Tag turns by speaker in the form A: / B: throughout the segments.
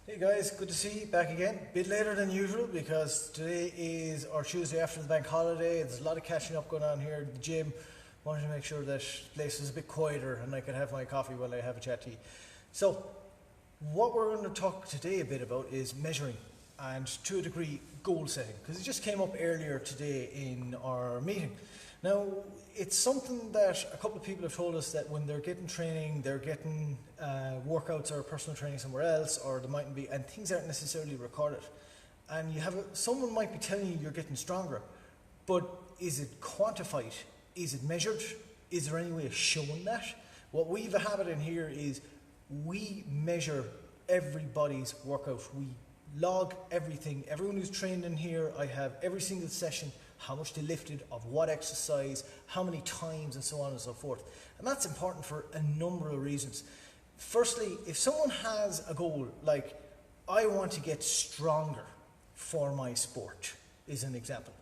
A: Hey guys, good to see you back again. Bit later than usual because today is our Tuesday after the bank holiday. There's a lot of catching up going on here at the gym. Wanted to make sure that the place is a bit quieter and I can have my coffee while I have a chat to you. So, what we're going to talk today a bit about is measuring and to a degree goal setting because it just came up earlier today in our meeting. Now, it's something that a couple of people have told us that when they're getting training, they're getting workouts or personal training somewhere else, or they mightn't be, and things aren't necessarily recorded. And someone might be telling you you're getting stronger, but is it quantified? Is it measured? Is there any way of showing that? What we've a habit in here is we measure everybody's workout. We log everything. Everyone who's trained in here, I have every single session, how much they lifted, of what exercise, how many times, and so on and so forth. And that's important for a number of reasons. Firstly, if someone has a goal, like I want to get stronger for my sport, is an example.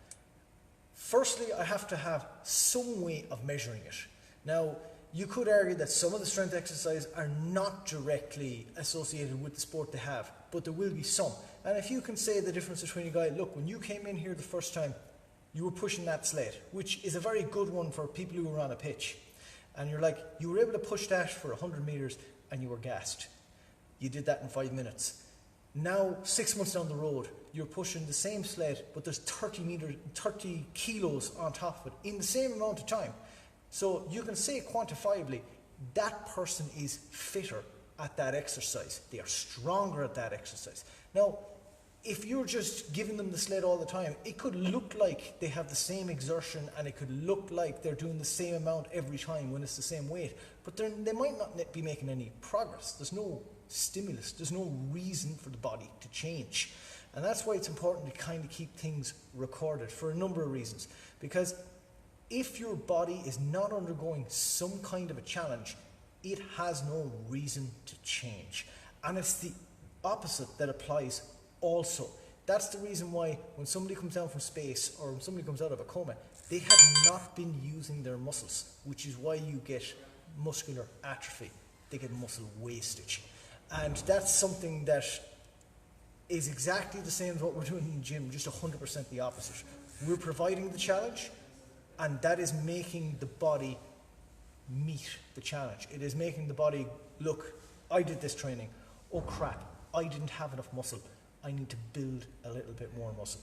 A: Firstly, I have to have some way of measuring it. Now, you could argue that some of the strength exercises are not directly associated with the sport they have, but there will be some. And if you can say the difference between a guy, look, when you came in here the first time, you were pushing that sled, which is a very good one for people who are on a pitch. And you're like, you were able to push that for 100 meters and you were gassed. You did that in 5 minutes. Now, 6 months down the road, you're pushing the same sled, but there's 30 kilos on top of it in the same amount of time. So you can say quantifiably, that person is fitter at that exercise. They are stronger at that exercise. Now, if you're just giving them the sled all the time, it could look like they have the same exertion and it could look like they're doing the same amount every time when it's the same weight, but they might not be making any progress. There's no stimulus, there's no reason for the body to change. And that's why it's important to kind of keep things recorded for a number of reasons. Because if your body is not undergoing some kind of a challenge, it has no reason to change. And it's the opposite that applies also. That's the reason why when somebody comes down from space or when somebody comes out of a coma, they have not been using their muscles, which is why you get muscular atrophy. They get muscle wastage. And that's something that is exactly the same as what we're doing in the gym, just 100% the opposite. We're providing the challenge, and that is making the body meet the challenge. It is making the body, look, I did this training. Oh crap, I didn't have enough muscle. I need to build a little bit more muscle.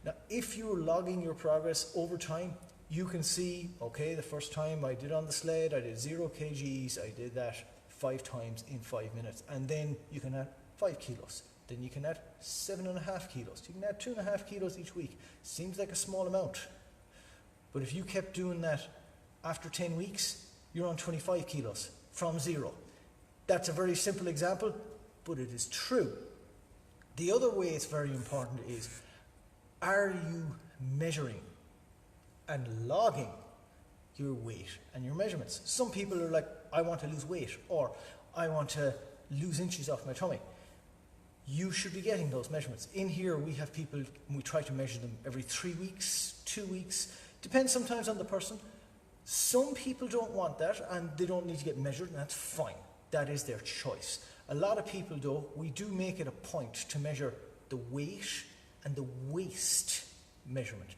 A: Now, if you're logging your progress over time, you can see, okay, the first time I did on the sled, I did 0 kgs, I did that 5 times in 5 minutes. And then you can add 5 kilos. Then you can add 7.5 kilos. You can add 2.5 kilos each week. Seems like a small amount. But if you kept doing that after 10 weeks, you're on 25 kilos from 0. That's a very simple example, but it is true. The other way it's very important is, are you measuring and logging your weight and your measurements? Some people are like, I want to lose weight, or I want to lose inches off my tummy. You should be getting those measurements. In here we have people, we try to measure them every 3 weeks, 2 weeks, depends sometimes on the person. Some people don't want that and they don't need to get measured, and that's fine. That is their choice. A lot of people though, we do make it a point to measure the weight and the waist measurement.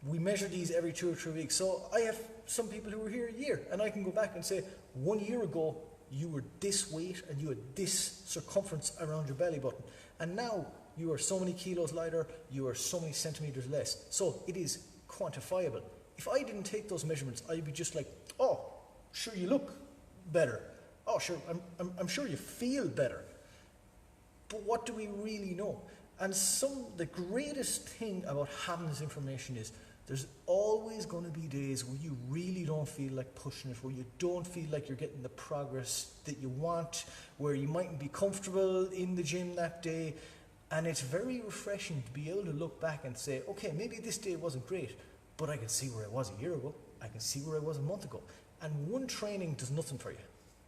A: We measure these every 2 or 3 weeks. So I have some people who were here a year, and I can go back and say, 1 year ago, you were this weight and you had this circumference around your belly button. And now you are so many kilos lighter, you are so many centimeters less. So it is quantifiable. If I didn't take those measurements, I'd be just like, oh, sure you look better. Oh, sure, I'm sure you feel better. But what do we really know? And the greatest thing about having this information is there's always going to be days where you really don't feel like pushing it, where you don't feel like you're getting the progress that you want, where you mightn't be comfortable in the gym that day. And it's very refreshing to be able to look back and say, okay, maybe this day wasn't great, but I can see where I was a year ago. I can see where I was a month ago. And one training does nothing for you.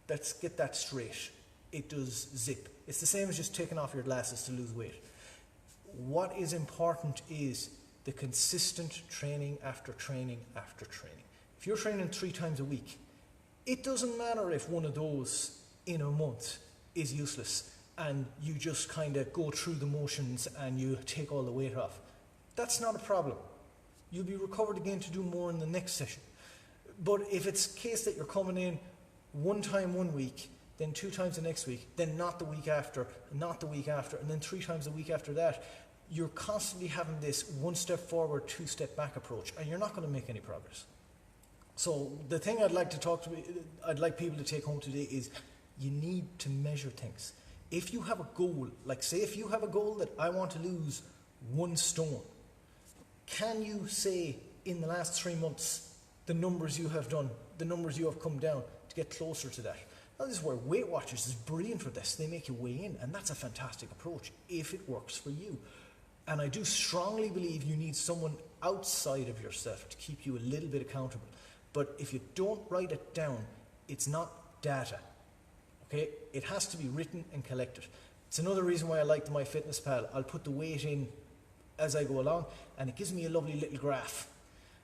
A: Let's get that straight. It does zip. It's the same as just taking off your glasses to lose weight. What is important is the consistent training after training after training. If you're training 3 times a week, it doesn't matter if one of those in a month is useless and you just kind of go through the motions and you take all the weight off. That's not a problem. You'll be recovered again to do more in the next session. But if it's a case that you're coming in one time one week, then 2 times the next week, then not the week after, not the week after, and then 3 times the week after that, you're constantly having this 1 step forward, 2 step back approach, and you're not going to make any progress. So the thing I'd like people to take home today is you need to measure things. If you have a goal, like say if you have a goal that I want to lose 1 stone, can you say in the last 3 months the numbers you have done, the numbers you have come down to get closer to that? Now this is where Weight Watchers is brilliant for this. They make you weigh in, and that's a fantastic approach if it works for you. And I do strongly believe you need someone outside of yourself to keep you a little bit accountable. But if you don't write it down, it's not data. Okay? It has to be written and collected. It's another reason why I like the MyFitnessPal. I'll put the weight in as I go along, and it gives me a lovely little graph.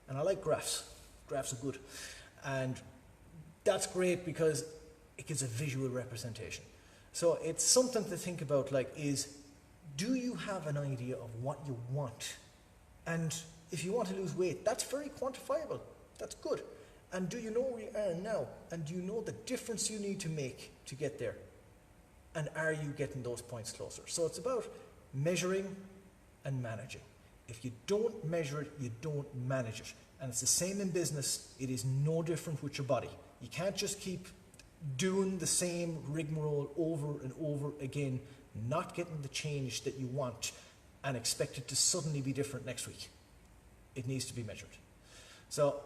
A: And I like graphs. Graphs are good. And that's great because it gives a visual representation. So it's something to think about, like, do you have an idea of what you want? And if you want to lose weight, that's very quantifiable. That's good. And do you know where you are now? And do you know the difference you need to make to get there? And are you getting those points closer? So it's about measuring and managing. If you don't measure it, you don't manage it. And it's the same in business. It is no different with your body. You can't just keep doing the same rigmarole over and over again, not getting the change that you want, and expect it to suddenly be different next week. It needs to be measured. So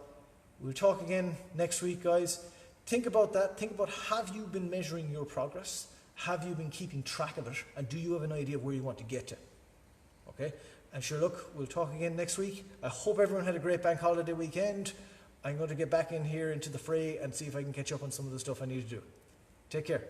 A: we'll talk again next week, guys. Think about that. Think about, have you been measuring your progress? Have you been keeping track of it? And do you have an idea of where you want to get to? Okay? And sure, look, we'll talk again next week. I hope everyone had a great bank holiday weekend. I'm going to get back in here into the fray and see if I can catch up on some of the stuff I need to do. Take care.